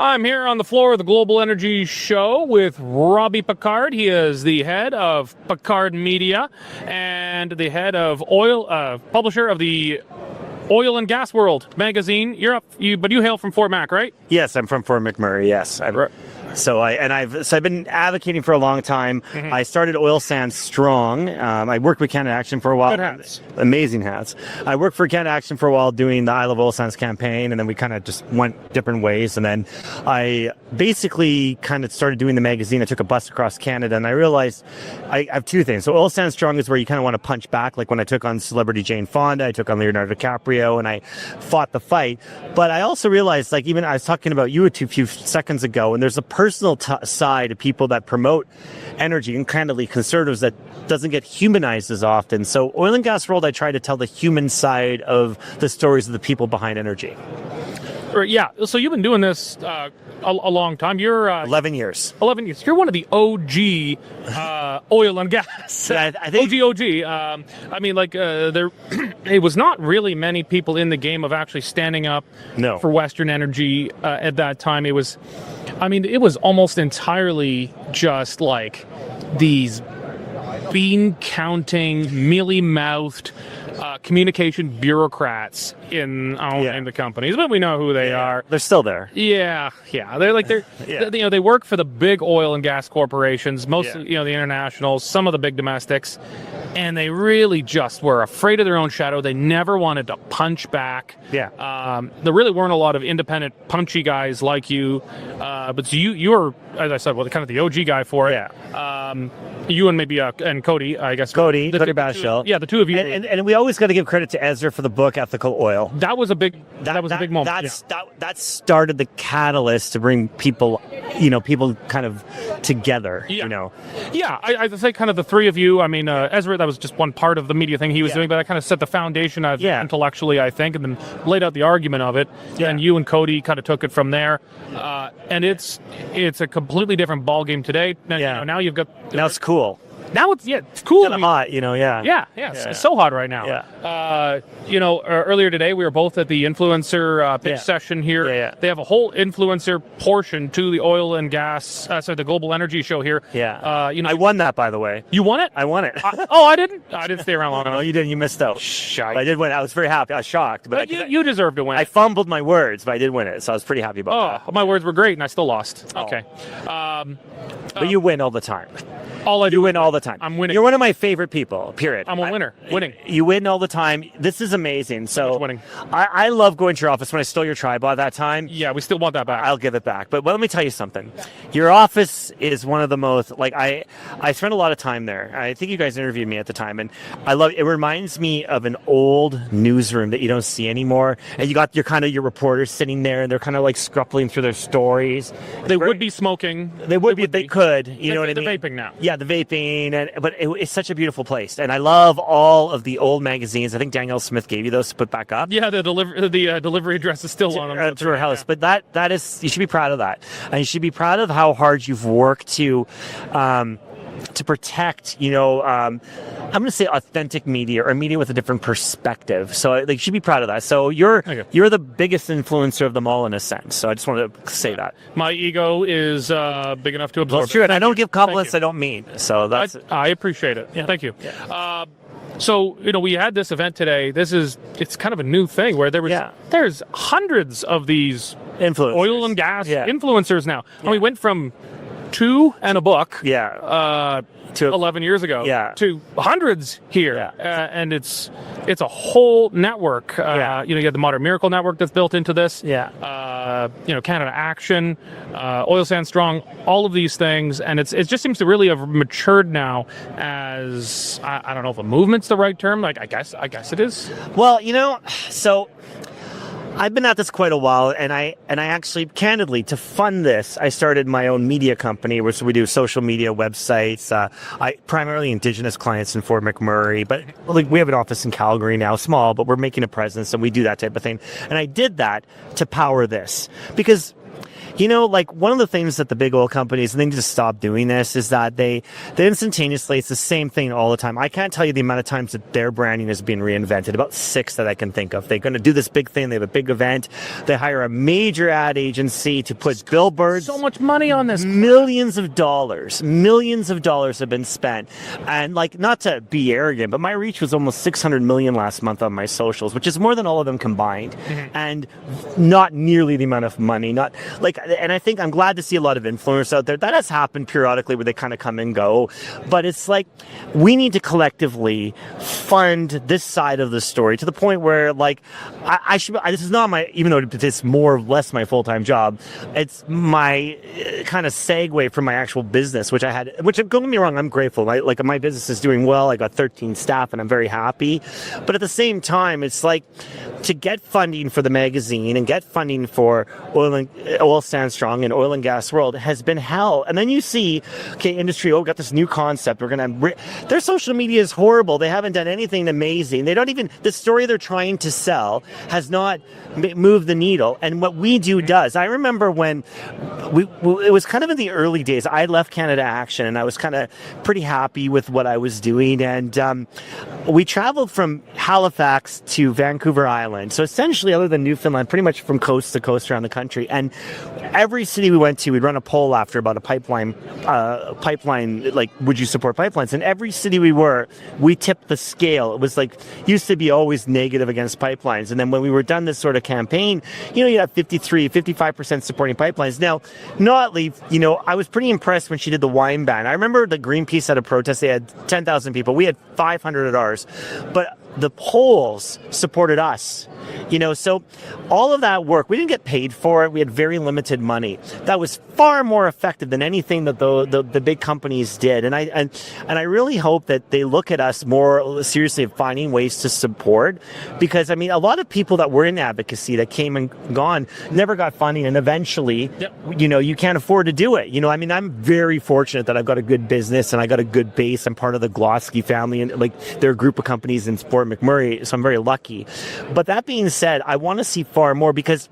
I'm here on the floor of the Global Energy Show with Robbie Picard. He is the head of Picard Media and the head of publisher of the Oil and Gas World magazine. But you hail from Fort Mac, right? Yes, I'm from Fort McMurray. Yes, I've been advocating for a long time. Mm-hmm. I started Oil Sands Strong. I worked with Canada Action for a while. Good hats. Amazing hats. I worked for Canada Action for a while doing the I Love Oil Sands campaign, and then we kind of just went different ways. And then I basically kind of started doing the magazine. I took a bus across Canada, and I realized I have two things. So Oil Sands Strong is where you kind of want to punch back, like when I took on celebrity Jane Fonda, I took on Leonardo DiCaprio, and I fought the fight. But I also realized, like, even I was talking about you a few seconds ago, and there's a personal side of people that promote energy, and candidly conservatives, that doesn't get humanized as often. So Oil and Gas World, I try to tell the human side of the stories of the people behind energy. Yeah, so you've been doing this a long time. You're 11 years. 11 years. You're one of the OG oil and gas. Yeah, I think OG. There it was not really many people in the game of actually standing up for Western energy at that time. It was almost entirely just like these bean-counting, mealy-mouthed communication bureaucrats in the companies, but we know who they are. They're still there. Yeah. They work for the big oil and gas corporations, mostly the internationals, some of the big domestics, and they really just were afraid of their own shadow. They never wanted to punch back. There really weren't a lot of independent, punchy guys like you, but you were, as I said, kind of the OG guy for it. You and maybe and Cody, I guess. Cody Bashell. Yeah, the two of you. And we always got to give credit to Ezra for the book Ethical Oil. That was a big moment. That started the catalyst to bring people kind of together. I'd say kind of the three of you. I mean, Ezra, that was just one part of the media thing he was doing, but that kind of set the foundation intellectually, I think, and then laid out the argument of it. And you and Cody kind of took it from there. And it's a completely different ballgame today. Now you've got. Now it's cool. Now it's cool. It's hot, It's so hot right now. Earlier today we were both at the influencer pitch session here. They have a whole influencer portion to the oil and gas, the Global Energy Show here. I won that, by the way. You won it? I won it. I didn't. I didn't stay around long enough. No, you didn't. You missed out. I did win. I was very happy. I was shocked, but you deserve to win. I fumbled my words, but I did win it, so I was pretty happy about that. My words were great, and I still lost. Okay. But you win all the time. You win all the time. I'm winning. You're one of my favorite people, period. I'm a winner. Winning. You win all the time. This is amazing. So winning. I love going to your office. When I stole your tripod that time. Yeah, we still want that back. I'll give it back. But let me tell you something. Your office is one of the most, I spent a lot of time there. I think you guys interviewed me at the time, and I love it. It reminds me of an old newsroom that you don't see anymore. And you got your reporters sitting there, and they're kind of like scuffling through their stories. They would be smoking. They could. You know what I mean? The vaping now. Yeah, the vaping. But it's such a beautiful place. And I love all of the old magazines. I think Danielle Smith gave you those to put back up. Yeah, the delivery address is still on them. To her house. But that is, you should be proud of that. And you should be proud of how hard you've worked to protect, I'm going to say authentic media, or media with a different perspective. So you should be proud of that. So you're the biggest influencer of them all in a sense. So I just wanted to say that. My ego is big enough to absorb. That's true. And I don't give compliments I don't mean. So that's I appreciate it. Yeah. Thank you. Yeah. So, we had this event today. It's kind of a new thing where there's hundreds of these influencers. Oil and gas influencers now. Yeah. And we went from 2 and a book to 11 years ago to hundreds here. And it's a whole network. You have the Modern Miracle Network that's built into this. Canada Action, Oil Sands Strong, all of these things. And it just seems to really have matured now as, I don't know if a movement's the right term. I guess it is. Well, so I've been at this quite a while, and I actually, candidly, to fund this, I started my own media company, which we do social media websites. I primarily Indigenous clients in Fort McMurray, but we have an office in Calgary now, small, but we're making a presence, and we do that type of thing. And I did that to power this because like one of the things that the big oil companies, and they need to stop doing this, is that they instantaneously, it's the same thing all the time. I can't tell you the amount of times that their branding has been reinvented, about 6 that I can think of. They're going to do this big thing. They have a big event. They hire a major ad agency to put billboards. So much money on this. Millions of dollars have been spent. And like, not to be arrogant, but my reach was almost 600 million last month on my socials, which is more than all of them combined. And not nearly the amount of money, not like, and I think I'm glad to see a lot of influencers out there. That has happened periodically where they kind of come and go, but it's like, we need to collectively fund this side of the story to the point where, like, I should, this is not my, even though it's more or less my full-time job, it's my kind of segue from my actual business, which don't get me wrong, I'm grateful. Like, my business is doing well. I got 13 staff and I'm very happy. But at the same time, it's like, to get funding for the magazine and get funding for Oil Stand Strong and Oil and Gas World has been hell. And then you see, okay, industry, we got this new concept. Their social media is horrible. They haven't done anything amazing. They don't even, the story they're trying to sell has not moved the needle. And what we do does. I remember when it was kind of in the early days, I left Canada Action and I was kind of pretty happy with what I was doing. And we traveled from Halifax to Vancouver Island. So essentially, other than Newfoundland, pretty much from coast to coast around the country. And every city we went to, we'd run a poll after about a pipeline, like, would you support pipelines? And every city we tipped the scale. It was like, used to be always negative against pipelines. And then when we were done this sort of campaign, you have 55% supporting pipelines. Now, I was pretty impressed when she did the wine ban. I remember the Greenpeace had a protest. They had 10,000 people. We had 500 at ours. But the polls supported us. So all of that work, we didn't get paid for it. We had very limited money. That was far more effective than anything that the big companies did. And I really hope that they look at us more seriously of finding ways to support, because a lot of people that were in advocacy that came and gone never got funding, and eventually, you can't afford to do it. I'm very fortunate that I've got a good business and I got a good base. I'm part of the Glossky family, and they're a group of companies in Sport McMurray, so I'm very lucky. But that being said, I want to see far more, because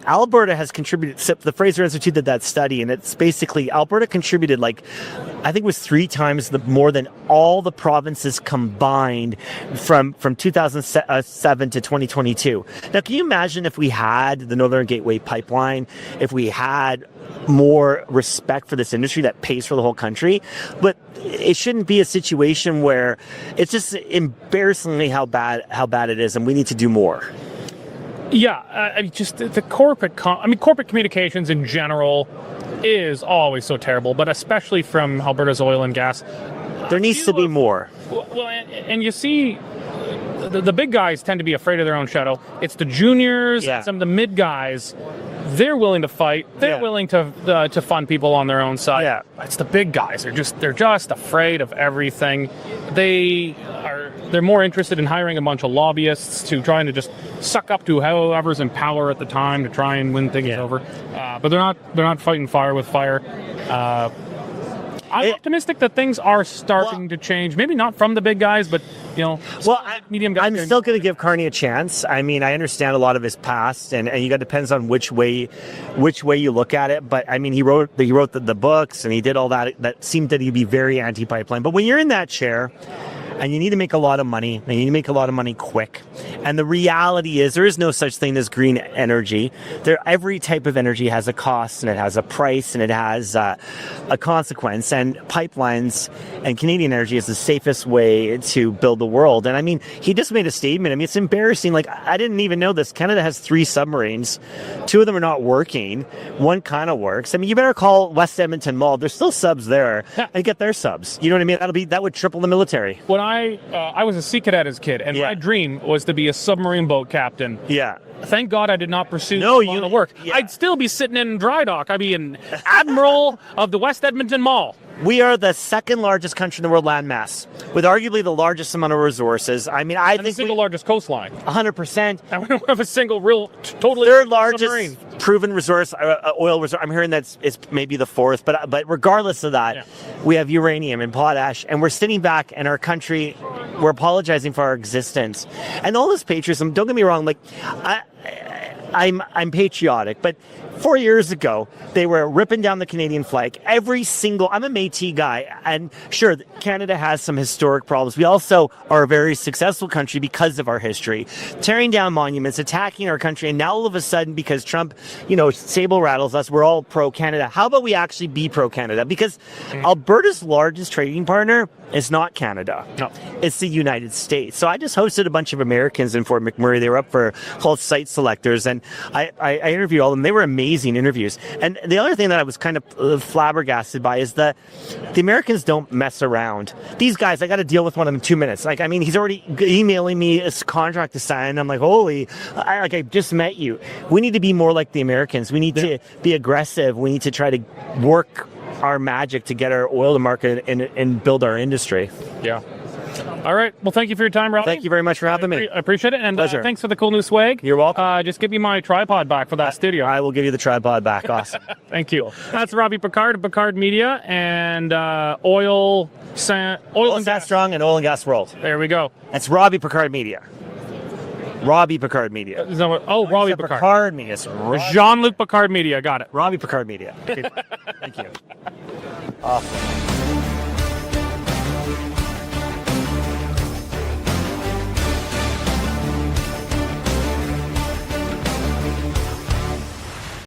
Alberta has contributed. The Fraser Institute did that study, and it's basically Alberta contributed I think it was 3 times more than all the provinces combined from 2007 to 2022. Now, can you imagine if we had the Northern Gateway Pipeline, if we had more respect for this industry that pays for the whole country? But it shouldn't be a situation where it's just embarrassingly how bad it is, and we need to do more. Yeah, just the corporate communications in general is always so terrible, but especially from Alberta's oil and gas. There needs to be more. Well, and you see, the big guys tend to be afraid of their own shadow. It's the juniors, some of the mid guys. They're willing to fight. They're willing to fund people on their own side. Yeah. It's the big guys. They're just afraid of everything. They're more interested in hiring a bunch of lobbyists to trying to just suck up to whoever's in power at the time to try and win things over. But they're not fighting fire with fire. I'm optimistic that things are starting to change. Maybe not from the big guys, but medium guys. I'm still going to give Carney a chance. I understand a lot of his past, and you got depends on which way you look at it. But he wrote the books, and he did all that. That seemed that he'd be very anti-pipeline. But when you're in that chair, and you need to make a lot of money, and you need to make a lot of money quick. And the reality is there is no such thing as green energy. Every type of energy has a cost, and it has a price, and it has a consequence. And pipelines and Canadian energy is the safest way to build the world. And he just made a statement. It's embarrassing. I didn't even know this. Canada has 3 submarines. 2 of them are not working. 1 kind of works. You better call West Edmonton Mall. There's still subs there, and get their subs. You know what I mean? That would triple the military. When I was a sea cadet as a kid, and my dream was to be a submarine boat captain. Yeah. Thank God I did not pursue the work. Yeah. I'd still be sitting in dry dock. I'd be an admiral of the West Edmonton Mall. We are the 2nd largest country in the world landmass, with arguably the largest amount of resources. I think the single largest coastline. 100%. And we don't have a single real, totally 3rd largest submarine. Proven resource, oil resource. I'm hearing that it's maybe the 4th, but regardless of that, we have uranium and potash, and we're sitting back in our country, we're apologizing for our existence. And all this patriotism, don't get me wrong, I'm patriotic, but 4 years ago, they were ripping down the Canadian flag. I'm a Métis guy, and sure, Canada has some historic problems. We also are a very successful country because of our history. Tearing down monuments, attacking our country, and now all of a sudden, because Trump, sable rattles us, we're all pro-Canada. How about we actually be pro-Canada? Because Alberta's largest trading partner is not Canada. No. It's the United States. So I just hosted a bunch of Americans in Fort McMurray. They were up for called Site Selectors, and I interviewed all of them. They were amazing interviews. And the other thing that I was kind of flabbergasted by is that the Americans don't mess around. These guys, I got to deal with one of them in 2 minutes. He's already emailing me a contract to sign. I'm like, holy, I just met you. We need to be more like the Americans. We need to be aggressive. We need to try to work our magic to get our oil to market and build our industry. Yeah. All right. Well, thank you for your time, Robbie. Thank you very much for having me. I appreciate it. And Pleasure. Thanks for the cool new swag. You're welcome. Just give me my tripod back for that studio. I will give you the tripod back. Awesome. Thank you. That's Robbie Picard of Picard Media and Oil and Gas Strong and Oil and Gas World. There we go. That's Robbie Picard Media. Robbie Picard Media. Robbie Picard. Picard Media. Jean-Luc Picard Media. Got it. Robbie Picard Media. Thank you. Awesome.